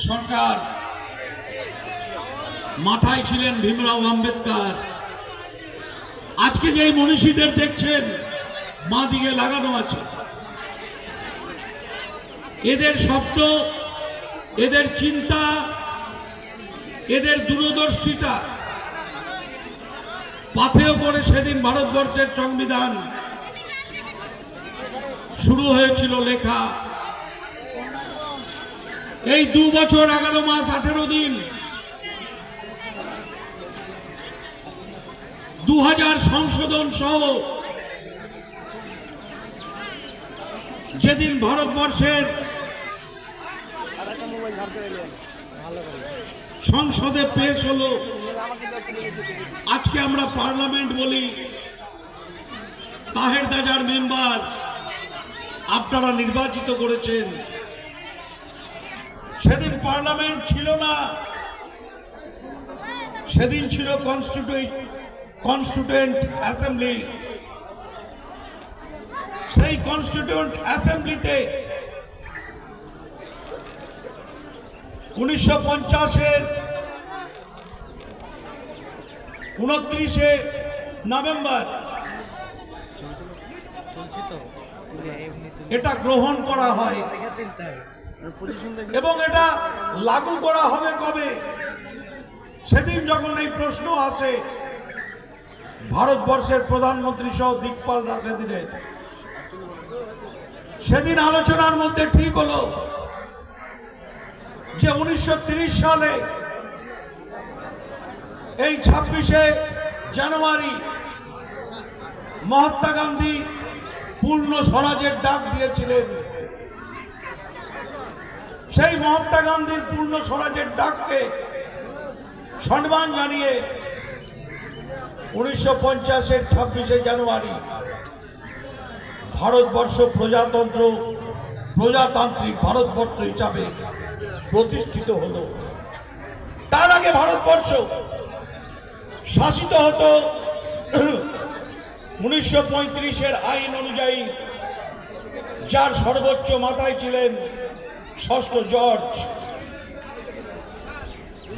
সরকার, মাথায় ছিলেন ভীমরাও আম্বেদকর। আজকে যে মনীষীদের দেখছেন মা দিকে লাগানো আছে, এদের স্বপ্ন, এদের চিন্তা, এদের দূরদর্শিতা পাথেয় করে সেদিন ভারতবর্ষের সংবিধান শুরু হয়েছিল লেখা। এই 2 বছর 11 মাস 18 দিন 2000 সংশোধন সহ যেদিন ভারতবর্ষের সংসদে পেশ হলো, আজকে আমরা পার্লামেন্ট বলি, তাহের দাজার মেম্বার আপনারা নির্বাচিত করেছেন। সেদিন পার্লামেন্ট ছিল না, সেদিন ছিল কনস্টিটিউয়েন্ট অ্যাসেম্বলি। সেই কনস্টিটিউয়েন্ট অ্যাসেম্বলিতে 1950-এর 29শে নভেম্বর এটা গ্রহণ করা হয় এবং এটা লাগু করা হবে কবে? সেদিন যখন এই প্রশ্ন আসে ভারতবর্ষের প্রধানমন্ত্রী সহ দিকপাল রাশেদিনের, সেদিন আলোচনার মধ্যে ঠিক হলো যে 1930 সালে এই 26শে জানুয়ারি মহাত্মা গান্ধী পূর্ণ স্বরাজের ডাক দিয়েছিলেন। সেই মহাত্মা গান্ধীর পূর্ণ স্বরাজের ডাককে সম্মান জানিয়ে 1950-এর 26শে জানুয়ারি ভারতবর্ষ প্রজাতান্ত্রিক ভারতবর্ষ হিসাবে প্রতিষ্ঠিত হলো। তার আগে ভারতবর্ষ শাসিত হতো 1935-এর আইন অনুযায়ী, যার সর্বোচ্চ মাথায় ছিলেন ষষ্ঠ জর্জ।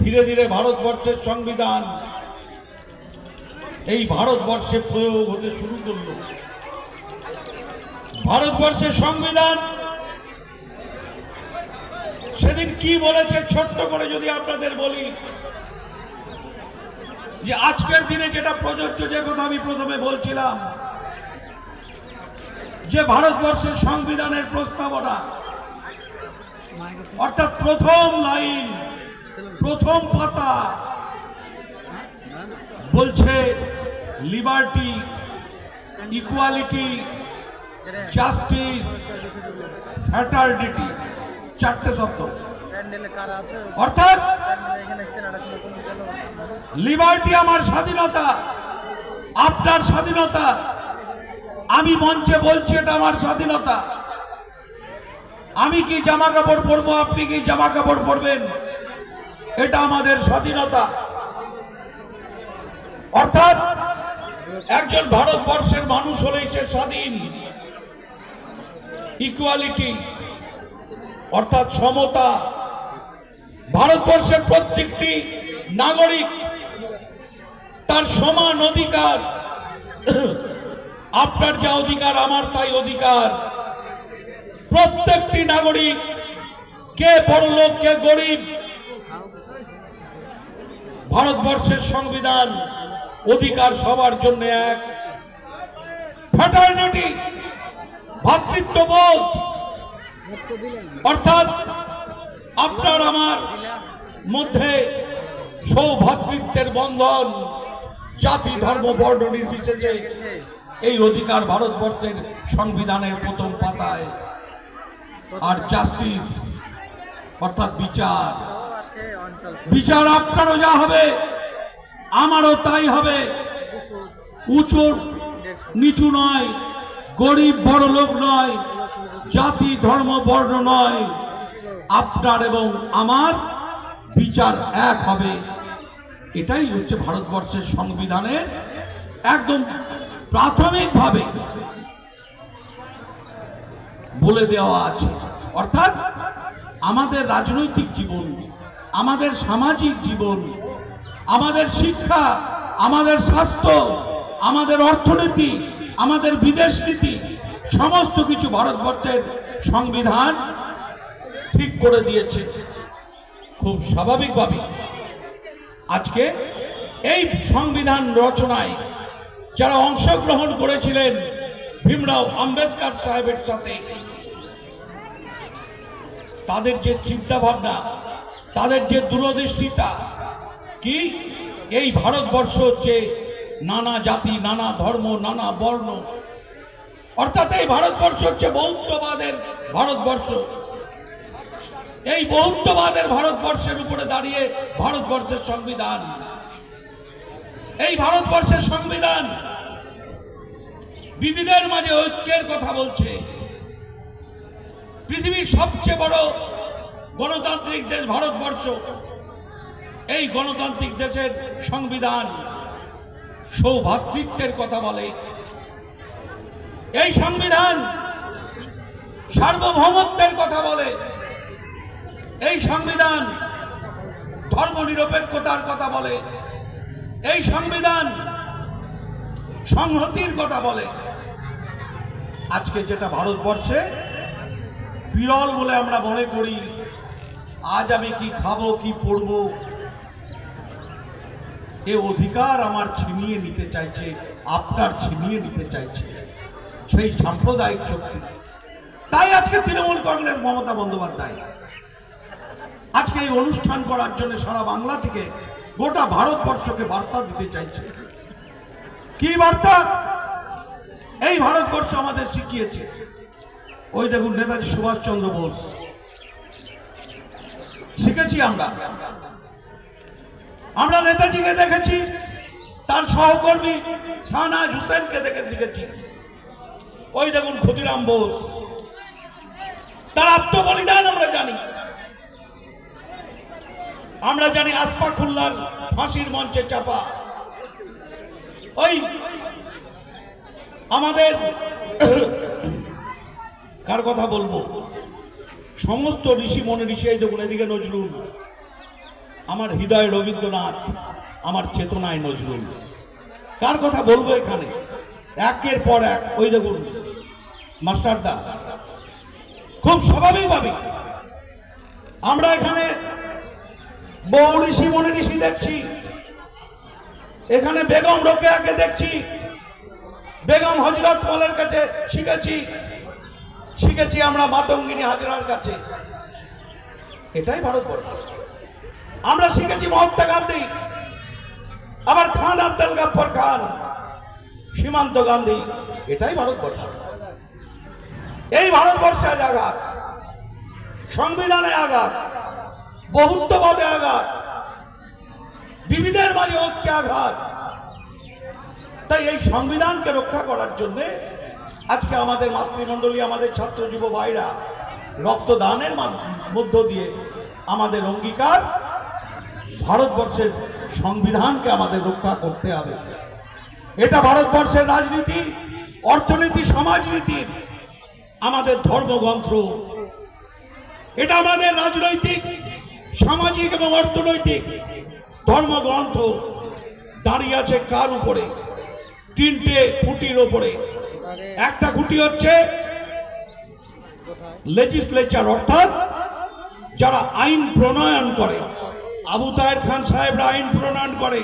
ধীরে ধীরে ভারতবর্ষের সংবিধান এই ভারতবর্ষে প্রয়োগ হতে শুরু করল। ভারতবর্ষের সংবিধান সেদিন কি বলেছে ছোট্ট করে যদি আপনাদের বলি, যে আজকের দিনে যেটা প্রযোজ্য, যে কথা আমি প্রথমে বলছিলাম, যে ভারতবর্ষের সংবিধানের প্রস্তাবনা, অর্থাৎ প্রথম লাইন, প্রথম পাতা বলছে লিবার্টি, ইকুয়ালিটি, জাস্টিস, ফ্র্যাটারনিটি, 4টে শব্দ। অর্থাৎ লিবার্টি আমার স্বাধীনতা, আপনার স্বাধীনতা, আমি মঞ্চে বলছি এটা আমার স্বাধীনতা। আমি কি জামা কাপড় পরবো, আপনি কি জামা কাপড় পরবেন, এটা আমাদের স্বাধীনতা। অর্থাৎ একজন ভারতবর্ষের মানুষ হলেই সে স্বাধীন। ইকুয়ালিটি অর্থাৎ সমতা, ভারতবর্ষের প্রত্যেকটি নাগরিক তার সমান অধিকার। আপনার যা অধিকার আমার তাই অধিকার। প্রত্যেকটি নাগরিক, কে বড়লোক কে গরিব, ভারতবর্ষের সংবিধান অধিকার সবার জন্য এক। ফ্র্যাটারনিটি, ভ্রাতৃত্ববোধ, অর্থাৎ আপনার আমার মধ্যে সৌভ্রাতৃত্বের বন্ধন, জাতি ধর্ম বর্ণ নির্বিশেষে এই অধিকার ভারতবর্ষের সংবিধানের প্রথম পাতায়। আর জাস্টিস অর্থাৎ বিচার, বিচার আপনারও যা হবে আমারও তাই হবে। উঁচু নিচু নয়, গরিব বড় লোক নয়, জাতি ধর্ম বর্ণ নয়, আপনার এবং আমার বিচার এক হবে। এটাই হচ্ছে ভারতবর্ষের সংবিধানের একদম প্রাথমিকভাবে বলে দেওয়া আছে। অর্থাৎ আমাদের রাজনৈতিক জীবন, আমাদের সামাজিক জীবন, আমাদের শিক্ষা, আমাদের স্বাস্থ্য, আমাদের অর্থনীতি, আমাদের বিদেশ নীতি, সমস্ত কিছু ভারতবর্ষের সংবিধান ঠিক করে দিয়েছে। খুব স্বাভাবিকভাবে আজকে এই সংবিধান রচনায় যারা অংশগ্রহণ করেছিলেন ভীমরাও আম্বেদকর সাহেবের সাথে, তাদের যে চিন্তা ভাবনা, তাদের যে দূরদৃষ্টিতা, কি এই ভারতবর্ষ হচ্ছে নানা জাতি, নানা ধর্ম, নানা বর্ণ, অর্থাৎ এই ভারতবর্ষ হচ্ছে বহুত্ববাদের ভারতবর্ষ। এই বহুত্ববাদের ভারতবর্ষের উপরে দাঁড়িয়ে ভারতবর্ষের সংবিধান, এই ভারতবর্ষের সংবিধান বিবিধের মাঝে ঐক্যের কথা বলছে। পৃথিবীর সবচেয়ে বড় গণতান্ত্রিক দেশ ভারতবর্ষ, এই গণতান্ত্রিক দেশের সংবিধান সৌভ্রাতৃত্বের কথা বলে। এই সংবিধান সার্বভৌমত্বের কথা বলে। এই সংবিধান ধর্মনিরপেক্ষতার কথা বলে। এই সংবিধান সংহতির কথা বলে। আজকে যেটা ভারতবর্ষে বিরল বলে আমরা মনে করি, আজ আমি কি খাবো, কি পড়বো, এ অধিকার আমার ছিনিয়ে নিতে চাইছে, আপনার ছিনিয়ে নিতে চাইছে সেই সাম্প্রদায়িক শক্তি। তাই আজকে তৃণমূল কংগ্রেস, মমতা বন্দ্যোপাধ্যায় আজকে এই অনুষ্ঠান করার জন্য সারা বাংলা থেকে গোটা ভারতবর্ষকে বার্তা দিতে চাইছে। কি বার্তা? এই ভারতবর্ষ আমাদের শিখিয়েছে, ওই দেখুন নেতাজি সুভাষচন্দ্র বোস, শিখেছি আমরা নেতাজিকে দেখেছি, তার সহকর্মী শাহনাজ হুসেনকে দেখে শিখেছি। ওই দেখুন ক্ষুদিরাম বোস, তার আত্মবলিদান আমরা জানি আসফাকুল্লাহর ফাঁসির মঞ্চে চাপা। ওই আমাদের কার কথা বলবো, সমস্ত ঋষি মনে ঋষি, এই দেখুন এদিকে নজরুল, আমার হৃদয়ে রবীন্দ্রনাথ, আমার চেতনায় নজরুল। কার কথা বলবো এখানে, একের পর এক। ওই দেখুন মাস্টারদা। খুব স্বাভাবিকভাবে আমরা এখানে বহু ঋষি মনে ঋষি দেখছি, এখানে বেগম রোকেয়াকে দেখছি, বেগম হযরত মহলের কাছে শিখেছি আমরা মাতঙ্গিনী হাজরার কাছে। এটাই ভারতবর্ষ। আমরা শিখেছি মহাত্মা গান্ধী, আবার খান আব্দুল গাফফার খান, সীমান্ত গান্ধী। এটাই ভারতবর্ষ। এই ভারতবর্ষে আজ আঘাত, সংবিধানে আঘাত, বহুত্ববাদে আঘাত, বিবিধের মাঝে ঐক্যে আঘাত। তাই এই সংবিধানকে রক্ষা করার জন্য আজকে আমাদের মাতৃমণ্ডলী, আমাদের ছাত্র যুব ভাইরা রক্তদানের মধ্য দিয়ে আমাদের অঙ্গীকার, ভারতবর্ষের সংবিধানকে আমাদের রক্ষা করতে হবে। এটা ভারতবর্ষের রাজনীতি, অর্থনীতি, সমাজনীতির আমাদের ধর্মগ্রন্থ। এটা আমাদের রাজনৈতিক, সামাজিক এবং অর্থনৈতিক ধর্মগ্রন্থ। দাঁড়িয়ে আছে কার উপরে? তিনটে খুঁটির উপরে। একটা খুঁটি হচ্ছে লেজিসলেচার, অর্থাৎ যারা আইন প্রণয়ন করে। আবু তাহের খান সাহেবরা আইন প্রণয়ন করে,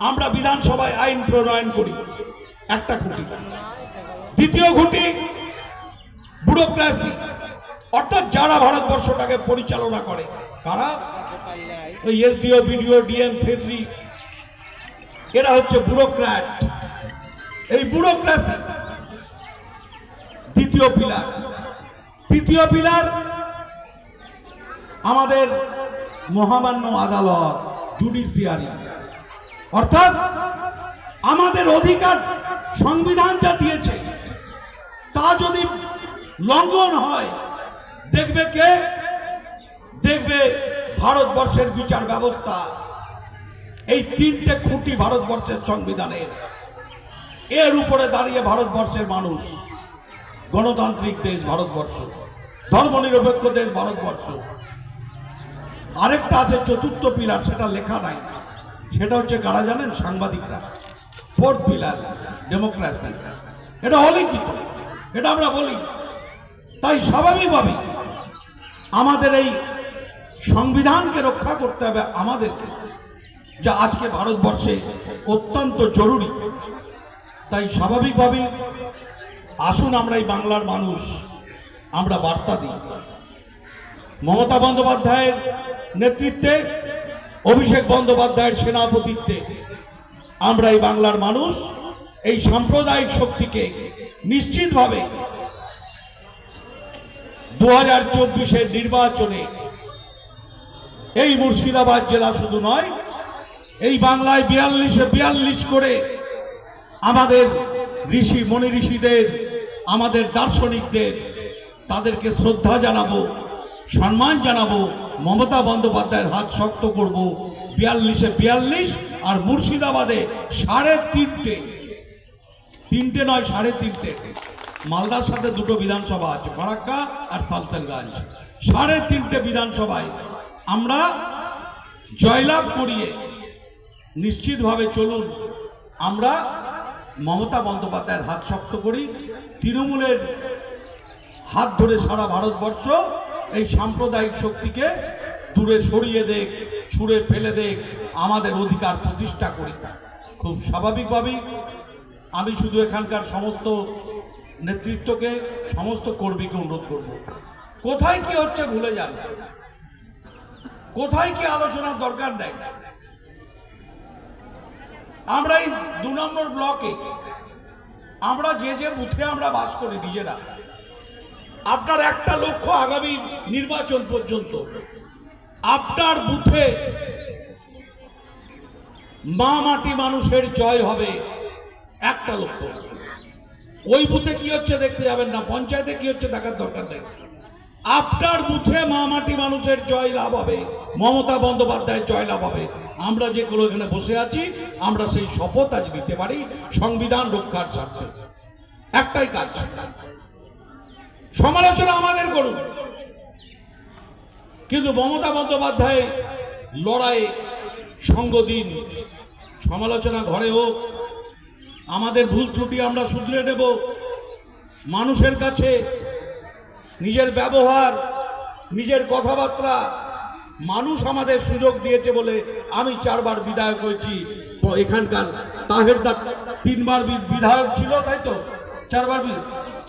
আমরা বিধানসভায় আইন প্রণয়ন করি, একটা খুঁটি। দ্বিতীয় খুঁটি ব্যুরোক্রেসি, অর্থাৎ যারা ভারতবর্ষটাকে পরিচালনা করে। কারা? ওই এসডিও, বিডিও, ডিএম, সেক্রেটারি, এরা হচ্ছে ব্যুরোক্র্যাট। এই ব্যুরোক্রেসি দ্বিতীয় পিলার। তৃতীয় পিলার আমাদের মহামান্য আদালত, জুডিশিয়ারি, অর্থাৎ আমাদের অধিকার সংবিধান যা দিয়েছে তা যদি লঙ্ঘন হয়, দেখবে কে? দেখবে ভারতবর্ষের বিচার ব্যবস্থা। এই তিনটে খুঁটি ভারতবর্ষের সংবিধানের, এর উপরে দাঁড়িয়ে ভারতবর্ষের মানুষ। গণতান্ত্রিক দেশ ভারতবর্ষ, ধর্মনিরপেক্ষ দেশ ভারতবর্ষ। আরেকটা আছে চতুর্থ পিলার, সেটা লেখা নাই, সেটা হচ্ছে কারা জানেন? সাংবাদিকরা। ফোর্থ পিলার ডেমোক্রেসি, এটা অলিখিত, এটা আমরা বলি। তাই স্বাভাবিকভাবে আমাদের এই সংবিধানকে রক্ষা করতে হবে আমাদেরকে, যা আজকে ভারতবর্ষে অত্যন্ত জরুরি। তাই স্বাভাবিকভাবে আসুন আমরা এই বাংলার মানুষ আমরা বার্তা দিই। মমতা বন্দ্যোপাধ্যায়ের নেতৃত্বে, অভিষেক বন্দ্যোপাধ্যায়ের সেনাপতিত্বে আমরা এই বাংলার মানুষ এই সাম্প্রদায়িক শক্তিকে নিশ্চিতভাবে 2024-এর নির্বাচনে এই মুর্শিদাবাদ জেলা শুধু নয়, এই বাংলায় 42 করে আমাদের ঋষি মনি ঋষিদের, আমাদের দার্শনিকদের, তাদেরকে শ্রদ্ধা জানাবো, সম্মান জানাবো, মমতা বন্দ্যোপাধ্যায়ের হাত শক্ত করব। 42-এ 42 আর মুর্শিদাবাদে 3.5 নয় 3.5, মালদার সাথে দুটো বিধানসভা আছে, ফারাক্কা আর সালসেরগঞ্জ। 3.5 বিধানসভায় আমরা জয়লাভ করিয়ে নিশ্চিতভাবে চলুন আমরা মমতা বন্দ্যোপাধ্যায়ের হাত শক্ত করি। তৃণমূলের হাত ধরে সারা ভারতবর্ষ এই সাম্প্রদায়িক শক্তিকে দূরে সরিয়ে দেখ, ছুঁড়ে ফেলে দেখ, আমাদের অধিকার প্রতিষ্ঠা করি। খুব স্বাভাবিকভাবেই আমি শুধু এখানকার সমস্ত নেতৃত্বকে, সমস্ত কর্মীকে অনুরোধ করব, কোথায় কি হচ্ছে ভুলে যান, কোথায় কি আলোচনার দরকার নেই। আমরা এই 2 নম্বর ব্লকে আমরা যে বুথে আমরা বাস করি নিজেরা, আপনার একটা লক্ষ্য আগামী নির্বাচন পর্যন্ত আপনার বুথে মা মাটি মানুষের জয় হবে, একটা লক্ষ্য। ওই বুথে কি হচ্ছে দেখতে যাবেন না, পঞ্চায়েতে কি হচ্ছে দেখার দরকার নেই। আপনার বুথে মা মাটি মানুষের জয় লাভ হবে, মমতা বন্দ্যোপাধ্যায়ের জয় লাভ হবে। আমরা যেগুলো এখানে বসে আছি, আমরা সেই শপথ আজ দিতে পারি সংবিধান রক্ষার স্বার্থে। একটাই কাজ, সমালোচনা আমাদের করুন, কিন্তু মমতা বন্দ্যোপাধ্যায় লড়াইয়ে সঙ্গ দিন। সমালোচনা ঘরে হোক, আমাদের ভুল ত্রুটি আমরা শুধরে নেব। মানুষের কাছে নিজের ব্যবহার, নিজের কথাবার্তা, মানুষ আমাদের সুযোগ দিয়েছে বলে আমি 4 বার বিধায়ক হয়েছি। এখানকার তাহেরদা 3 বার বিধায়ক ছিল, তাই তো?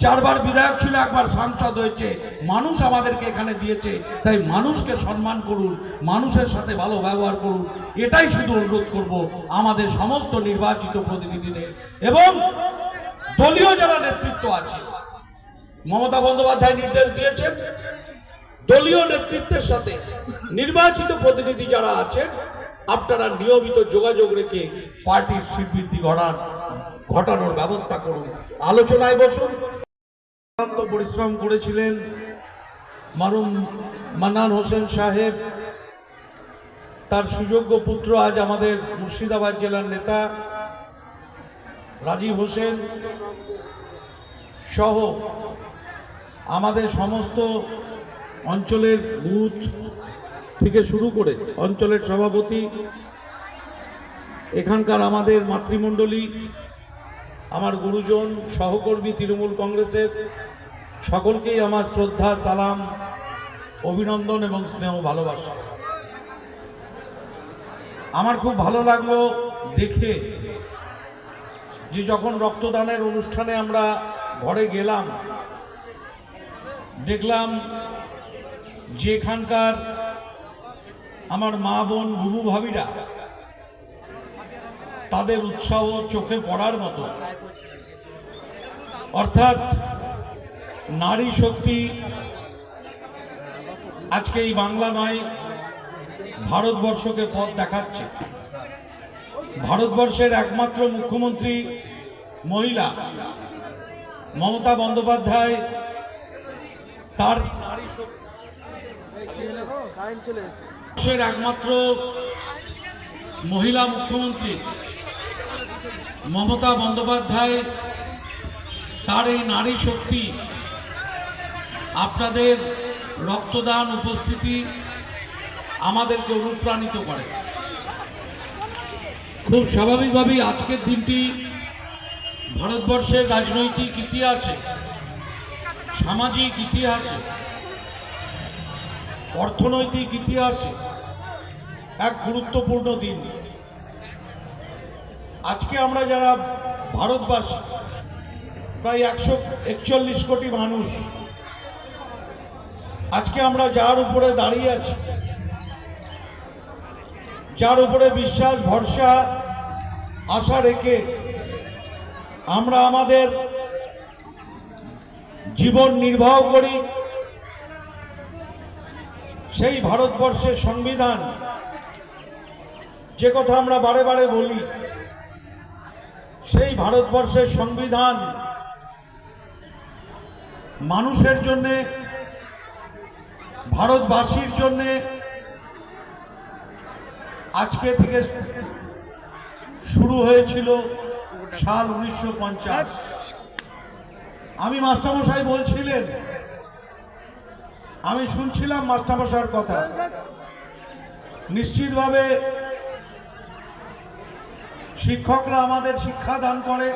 4 বার বিধায়ক ছিল, 1 বার সাংসদ হয়েছে। মানুষ আমাদেরকে এখানে দিয়েছে, তাই মানুষকে সম্মান করুন, মানুষের সাথে ভালো ব্যবহার করুন। এটাই শুধু অনুরোধ করব আমাদের সমস্ত নির্বাচিত প্রতিনিধিদের এবং দলীয় যারা নেতৃত্ব আছে। মমতা বন্দ্যোপাধ্যায় নির্দেশ দিয়েছেন দলীয় নেতৃত্বের সাথে নির্বাচিত প্রতিনিধি যারা আছেন, আপনারা নিয়মিত যোগাযোগ রেখে পার্টির শ্রীবৃদ্ধি ঘটানোর ব্যবস্থা করুন, আলোচনায় বসুন। পরিশ্রম করেছিলেন মরহুম মান্নান হোসেন সাহেব, তার সুযোগ্য পুত্র আজ আমাদের মুর্শিদাবাদ জেলার নেতা রাজীব হোসেন সহ আমাদের সমস্ত অঞ্চলের বুথ থেকে শুরু করে অঞ্চলের সভাপতি, এখানকার আমাদের মাতৃমণ্ডলী, আমার গুরুজন, সহকর্মী তৃণমূল কংগ্রেসের সকলকেই আমার শ্রদ্ধা, সালাম, অভিনন্দন এবং স্নেহ ভালোবাসা। আমার খুব ভালো লাগলো দেখে যে যখন রক্তদানের অনুষ্ঠানে আমরা ঘরে গেলাম, দেখলাম যে এখানকার আমার মা বোন বুবু ভাবিরা, তাদের উৎসাহ চোখে পড়ার মতো। অর্থাৎ নারী শক্তি আজকে এই বাংলা নয়, ভারতবর্ষকে পথ দেখাচ্ছে। ভারতবর্ষের একমাত্র মুখ্যমন্ত্রী মহিলা মমতা বন্দ্যোপাধ্যায়, তার একমাত্র মহিলা মুখ্যমন্ত্রী মমতা বন্দ্যোপাধ্যায়, তার এই নারী শক্তি আপনাদের রক্তদান উপস্থিতি আমাদেরকে অনুপ্রাণিত করে। খুব স্বাভাবিকভাবেই আজকের দিনটি ভারতবর্ষের রাজনৈতিক ইতিহাসে, সামাজিক ইতিহাসে, অর্থনৈতিক ইতিহাসে এক গুরুত্বপূর্ণ দিন। আজকে আমরা যারা ভারতবাসী, প্রায় 141 কোটি মানুষ, আজকে আমরা যার উপরে দাঁড়িয়ে আছি, যার উপরে বিশ্বাস, ভরসা, আশা রেখে আমরা আমাদের জীবন নির্বাহ করি, সেই ভারতবর্ষের সংবিধান, যে কথা আমরা বারে বারে বলি, সেই ভারতবর্ষের সংবিধান মানুষের জন্যে, ভারতবাসীর জন্যে আজকে থেকে শুরু হয়েছিল সাল 1950। আমি মাস্টারমশাই বলছিলেন, আমি শুনছিলাম মাস্টারমশাইয়ের কথা। নিশ্চিতভাবে শিক্ষকরা আমাদের শিক্ষা দান করে,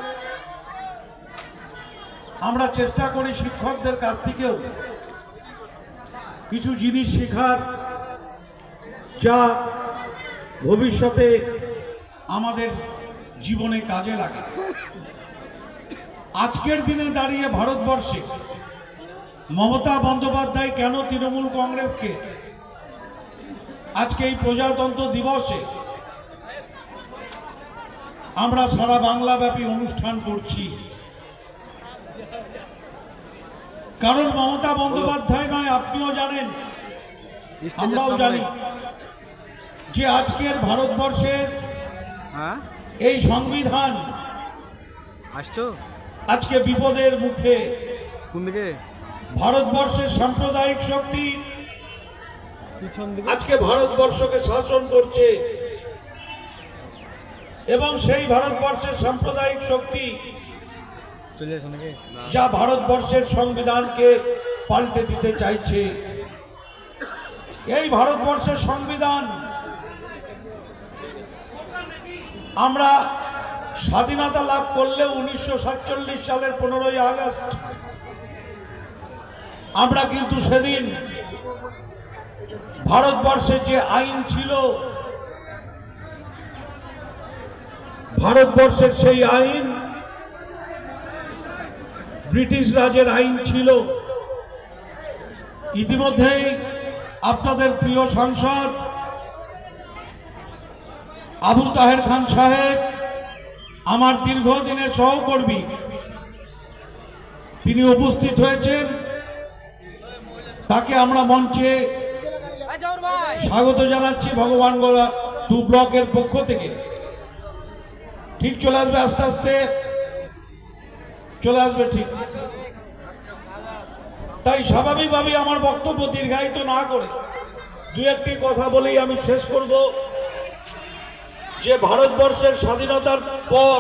আমরা চেষ্টা করি শিক্ষকদের কাছ থেকেও কিছু জিনিস শেখার, যা ভবিষ্যতে আমাদের জীবনে কাজে লাগে। আজকের দিনে দাঁড়িয়ে ভারতবর্ষে মমতা বন্দ্যোপাধ্যায় কেন তৃণমূল কংগ্রেসকে আজকে এই প্রজাতন্ত্র দিবসে আমরা সারা বাংলাব্যাপী অনুষ্ঠান করছি? কারণ মমতা বন্দ্যোপাধ্যায় নয়, আপনিও জানেন, আমরাও জানি যে আজকের ভারতবর্ষের এই সংবিধান আজকে বিপদের মুখে। ভারতবর্ষের সাম্প্রদায়িক শক্তি আজকে ভারতবর্ষকে শাসন করছে, এবং সেই ভারতবর্ষের সাম্প্রদায়িক শক্তি যা ভারতবর্ষের সংবিধানকে পাল্টে দিতে চাইছে। এই ভারতবর্ষের সংবিধান আমরা স্বাধীনতা লাভ করলেও 1947 সালের 15ই আগস্ট আমরা কিন্তু সেদিন ভারতবর্ষের যে আইন ছিল, ভারতবর্ষের সেই আইন ব্রিটিশ রাজের আইন ছিল। ইতিমধ্যেই আপনাদের প্রিয় সাংসদ আবু তাহের খান সাহেব, আমার দীর্ঘদিনের সহকর্মী, তিনি উপস্থিত হয়েছেন। তাকে আমরা মঞ্চে স্বাগত জানাচ্ছি ভগবানগোলা 2 ব্লকের পক্ষ থেকে। ঠিক চলে আসবে, আস্তে আস্তে চলে আসবে, ঠিক। তাই স্বাভাবিকভাবেই আমার বক্তব্য দীর্ঘায়িত না করে 2-1টি কথা বলেই আমি শেষ করব। যে ভারতবর্ষের স্বাধীনতার পর